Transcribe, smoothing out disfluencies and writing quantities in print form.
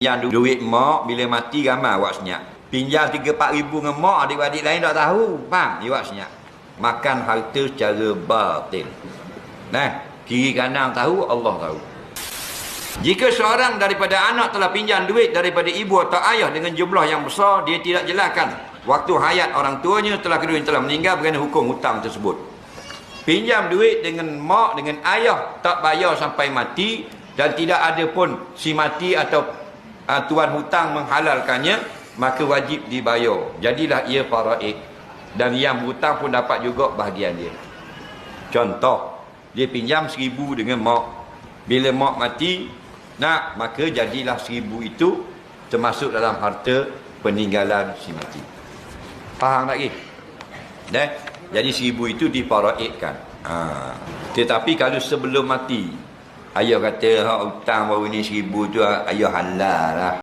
Pinjam duit mak, bila mati ramai awak senyap. Pinjam 3-4 ribu dengan mak, adik-adik lain tak tahu. Faham? Awak senyap. Makan harta secara batil. Nah, kiri kanan tahu, Allah tahu. Jika seorang daripada anak telah pinjam duit daripada ibu atau ayah dengan jumlah yang besar, dia tidak jelaskan waktu hayat orang tuanya telah kedua telah meninggal berkenaan hukum hutang tersebut. Pinjam duit dengan mak, dengan ayah, tak bayar sampai mati, dan tidak ada pun si mati atau tuan hutang menghalalkannya, maka wajib dibayar. Jadilah ia faraid, dan yang hutang pun dapat juga bahagian dia. Contoh, dia pinjam 1,000 dengan mak. Bila mak mati, maka jadilah 1,000 itu termasuk dalam harta peninggalan si mati. Faham lagi? Jadi 1,000 itu difaraidkan. Tetapi kalau sebelum mati, ayah kata hutang baru ni 1,000 tu ayah halal lah.